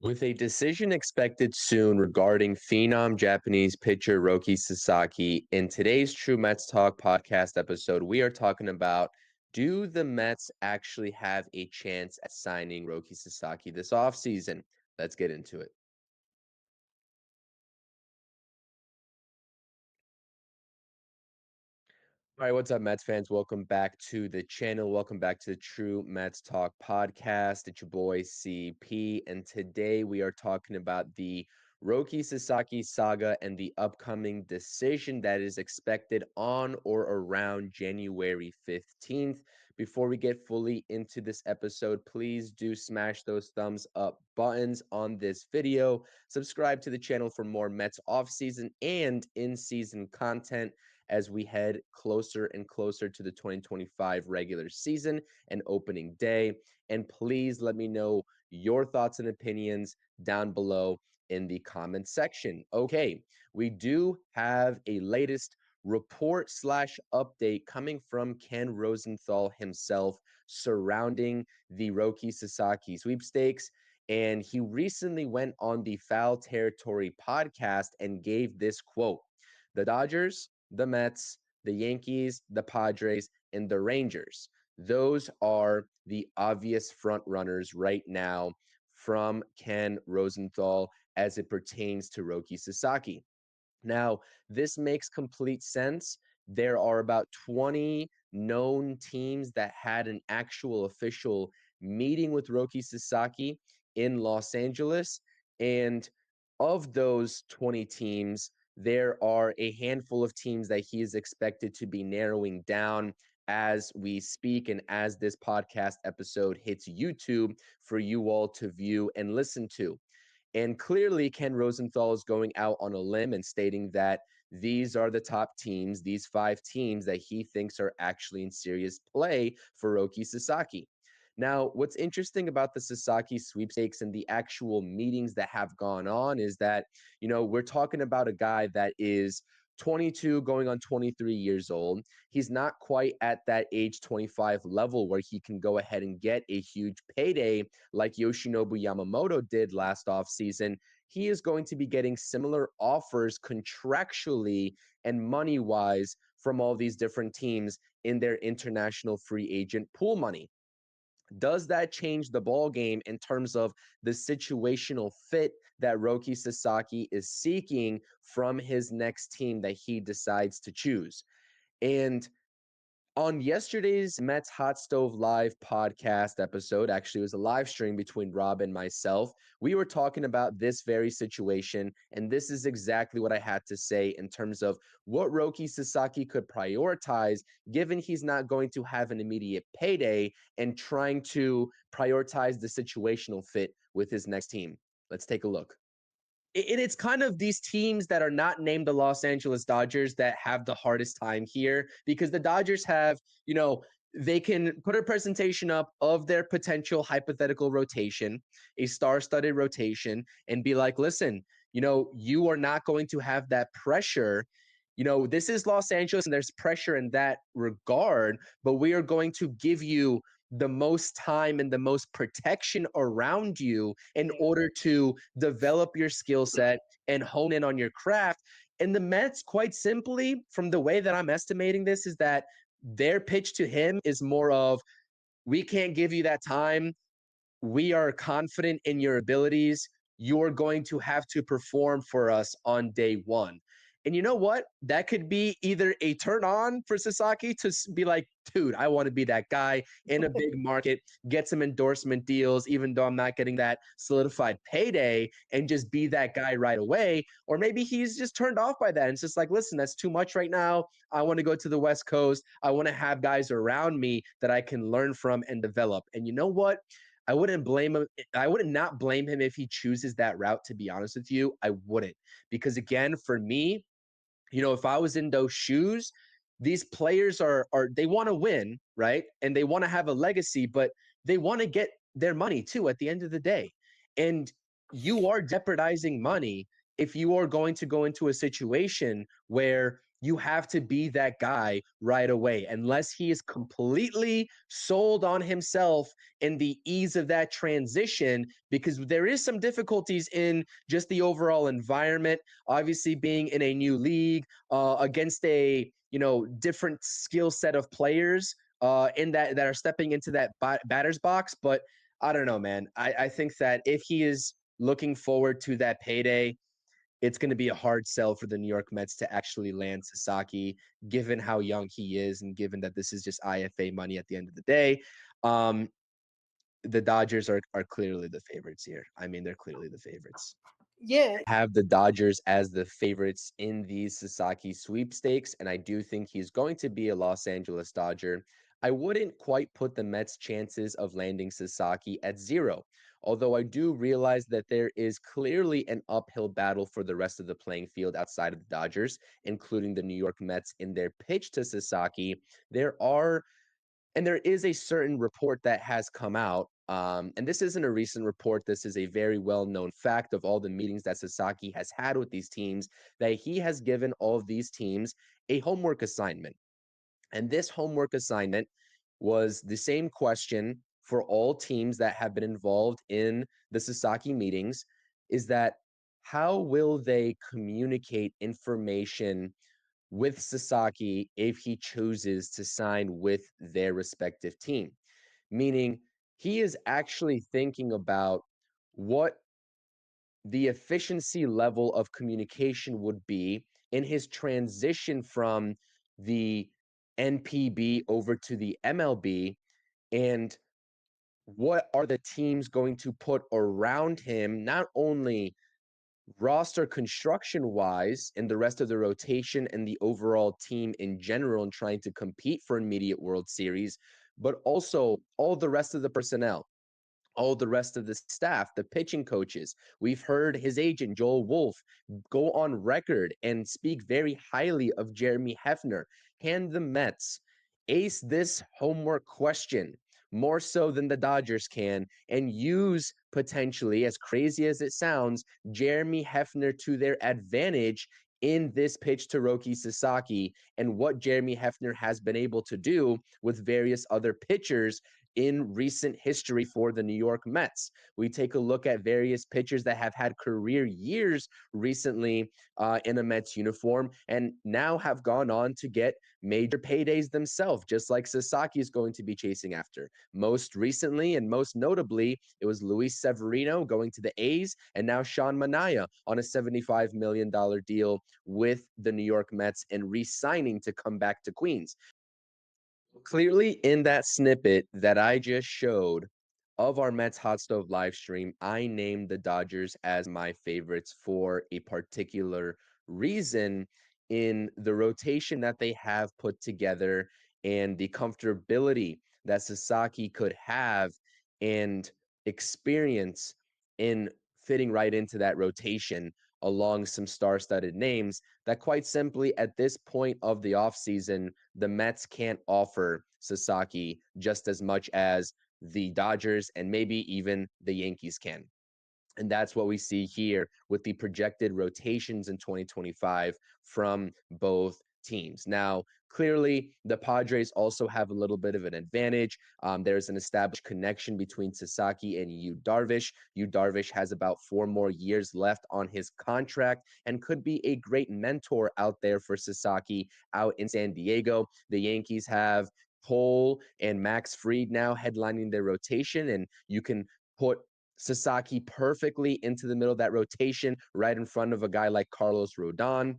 With a decision expected soon regarding phenom Japanese pitcher Roki Sasaki, in today's True Mets Talk podcast episode, we are talking about, do the Mets actually have a chance at signing Roki Sasaki this offseason? Let's get into it. All right, what's up, Mets fans? Welcome back to the channel. Welcome back to the True Mets Talk podcast. It's your boy CP, and today we are talking about the Roki Sasaki saga and the upcoming decision that is expected on or around January 15th. Before we get fully into this episode, please do smash those thumbs up buttons on this video. Subscribe to the channel for more Mets offseason and in-season content as we head closer and closer to the 2025 regular season and opening day. And please let me know your thoughts and opinions down below in the comment section. Okay, we do have a latest report slash update coming from Ken Rosenthal himself surrounding the Roki Sasaki sweepstakes. And he recently went on the Foul Territory podcast and gave this quote: the Dodgers, the Mets, the Yankees, the Padres, and the Rangers. Those are the obvious front runners right now from Ken Rosenthal as it pertains to Roki Sasaki. Now, this makes complete sense. There are about 20 known teams that had an actual official meeting with Roki Sasaki in Los Angeles. And of those 20 teams, there are a handful of teams that he is expected to be narrowing down as we speak and as this podcast episode hits YouTube for you all to view and listen to. And clearly, Ken Rosenthal is going out on a limb and stating that these are the top teams, these five teams that he thinks are actually in serious play for Roki Sasaki. Now, what's interesting about the Sasaki sweepstakes and the actual meetings that have gone on is that, we're talking about a guy that is 22 going on 23 years old. He's not quite at that age 25 level where he can go ahead and get a huge payday like Yoshinobu Yamamoto did last offseason. He is going to be getting similar offers contractually and money wise from all these different teams in their international free agent pool money. Does that change the ball game in terms of the situational fit that Roki Sasaki is seeking from his next team that he decides to choose? And on yesterday's Mets Hot Stove Live podcast episode, actually, it was a live stream between Rob and myself. We were talking about this very situation, and this is exactly what I had to say in terms of what Roki Sasaki could prioritize, given he's not going to have an immediate payday, and trying to prioritize the situational fit with his next team. Let's take a look. It's kind of these teams that are not named the Los Angeles Dodgers that have the hardest time here, because the Dodgers have, they can put a presentation up of their potential hypothetical rotation, a star-studded rotation, and be like, listen, you are not going to have that pressure. This is Los Angeles and there's pressure in that regard, but we are going to give you the most time and the most protection around you in order to develop your skill set and hone in on your craft. And the Mets, quite simply, from the way that I'm estimating this, is that their pitch to him is more of, we can't give you that time. We are confident in your abilities. You're going to have to perform for us on day one. And you know what? That could be either a turn on for Sasaki to be like, dude, I want to be that guy in a big market, get some endorsement deals, even though I'm not getting that solidified payday, and just be that guy right away. Or maybe he's just turned off by that. And it's just like, listen, that's too much right now. I want to go to the West Coast. I want to have guys around me that I can learn from and develop. And you know what? I wouldn't blame him. I would not blame him if he chooses that route, to be honest with you. I wouldn't. Because again, for me, if I was in those shoes, these players are they want to win, right? And they want to have a legacy, but they want to get their money too at the end of the day. And you are jeopardizing money if you are going to go into a situation where you have to be that guy right away, unless he is completely sold on himself and the ease of that transition, because there is some difficulties in just the overall environment. Obviously, being in a new league against a different skill set of players in that are stepping into that batter's box. But I don't know, man. I think that if he is looking forward to that payday, it's going to be a hard sell for the New York Mets to actually land Sasaki, given how young he is and given that this is just IFA money at the end of the day. Um, the Dodgers are clearly the favorites here. I mean, they're clearly the favorites. Yeah, Have the Dodgers as the favorites in these Sasaki sweepstakes, and I do think he's going to be a Los Angeles Dodger. I wouldn't quite put the Mets' chances of landing Sasaki at zero, although I do realize that there is clearly an uphill battle for the rest of the playing field outside of the Dodgers, including the New York Mets in their pitch to Sasaki. There are and there is a certain report that has come out, and this isn't a recent report. This is a very well-known fact of all the meetings that Sasaki has had with these teams, that he has given all of these teams a homework assignment. And this homework assignment was the same question for all teams that have been involved in the Sasaki meetings, is that how will they communicate information with Sasaki if he chooses to sign with their respective team? Meaning, he is actually thinking about what the efficiency level of communication would be in his transition from the NPB over to the MLB, and what are the teams going to put around him, not only roster construction wise and the rest of the rotation and the overall team in general and trying to compete for immediate World Series, but also all the rest of the personnel, all the rest of the staff, the pitching coaches. We've heard his agent, Joel Wolf, go on record and speak very highly of Jeremy Hefner. Can the Mets ace this homework question more so than the Dodgers can and use, potentially, as crazy as it sounds, Jeremy Hefner to their advantage in this pitch to Roki Sasaki, and what Jeremy Hefner has been able to do with various other pitchers in recent history for the New York Mets? We take a look at various pitchers that have had career years recently in a Mets uniform and now have gone on to get major paydays themselves, just like Sasaki is going to be chasing after. Most recently and most notably, it was Luis Severino going to the A's, and now Sean Manaea on a $75 million deal with the New York Mets and re-signing to come back to Queens. Clearly, in that snippet that I just showed of our Mets Hot Stove live stream, I named the Dodgers as my favorites for a particular reason in the rotation that they have put together and the comfortability that Sasaki could have and experience in fitting right into that rotation along some star-studded names that, quite simply, at this point of the offseason, the Mets can't offer Sasaki just as much as the Dodgers and maybe even the Yankees can. And that's what we see here with the projected rotations in 2025 from both teams. Now, clearly, the Padres also have a little bit of an advantage. There's an established connection between Sasaki and Yu Darvish. Yu Darvish has about 4 more years left on his contract and could be a great mentor out there for Sasaki out in San Diego. The Yankees have Cole and Max Fried now headlining their rotation, and you can put Sasaki perfectly into the middle of that rotation, right in front of a guy like Carlos Rodon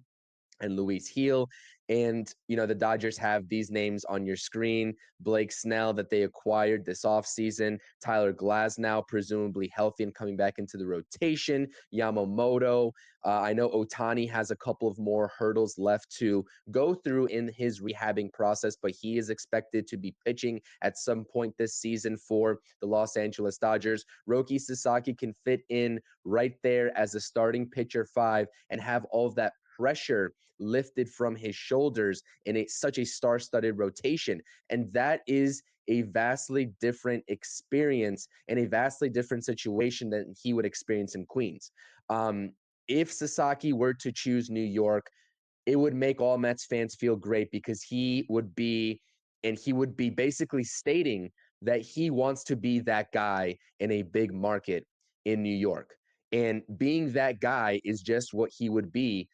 and Luis Heel. And, the Dodgers have these names on your screen: Blake Snell, that they acquired this offseason, Tyler Glasnow, presumably healthy and coming back into the rotation, Yamamoto. I know Ohtani has a couple of more hurdles left to go through in his rehabbing process, but he is expected to be pitching at some point this season for the Los Angeles Dodgers. Roki Sasaki can fit in right there as a starting pitcher 5 and have all of that pressure lifted from his shoulders in such a star-studded rotation. And that is a vastly different experience and a vastly different situation than he would experience in Queens. If Sasaki were to choose New York, it would make all Mets fans feel great because he would be basically stating that he wants to be that guy in a big market in New York. And being that guy is just what he would be,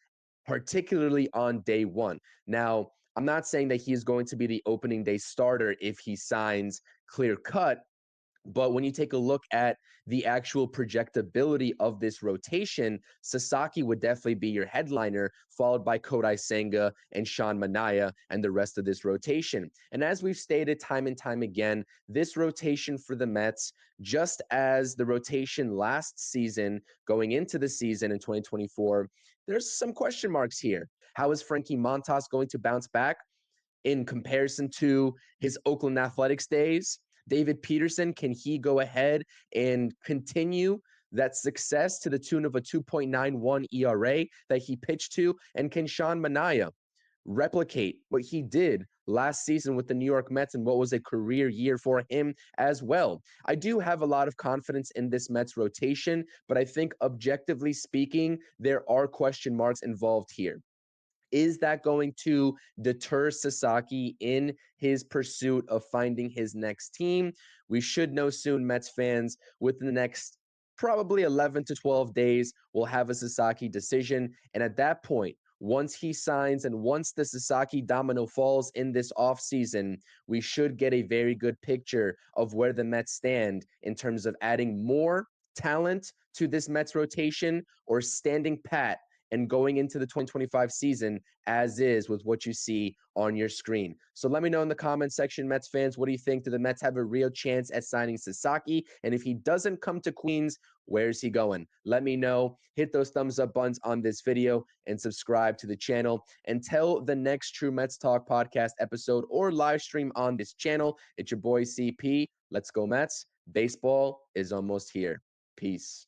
particularly on day one. Now, I'm not saying that he is going to be the opening day starter if he signs clear cut, but when you take a look at the actual projectability of this rotation, Sasaki would definitely be your headliner, followed by Kodai Senga and Sean Manaea and the rest of this rotation. And as we've stated time and time again, this rotation for the Mets, just as the rotation last season going into the season in 2024, there's some question marks here. How is Frankie Montas going to bounce back in comparison to his Oakland Athletics days? David Peterson, can he go ahead and continue that success to the tune of a 2.91 ERA that he pitched to? And can Sean Manaea replicate what he did last season with the New York Mets and what was a career year for him as well? I do have a lot of confidence in this Mets rotation, but I think objectively speaking, there are question marks involved here. Is that going to deter Sasaki in his pursuit of finding his next team? We should know soon, Mets fans, within the next probably 11 to 12 days, we'll have a Sasaki decision. And at that point, once he signs and once the Sasaki domino falls in this offseason, we should get a very good picture of where the Mets stand in terms of adding more talent to this Mets rotation or standing pat and going into the 2025 season as is with what you see on your screen. So let me know in the comment section, Mets fans, what do you think? Do the Mets have a real chance at signing Sasaki? And if he doesn't come to Queens, where's he going? Let me know. Hit those thumbs up buttons on this video and subscribe to the channel. Until the next True Mets Talk podcast episode or live stream on this channel, it's your boy CP. Let's go Mets. Baseball is almost here. Peace.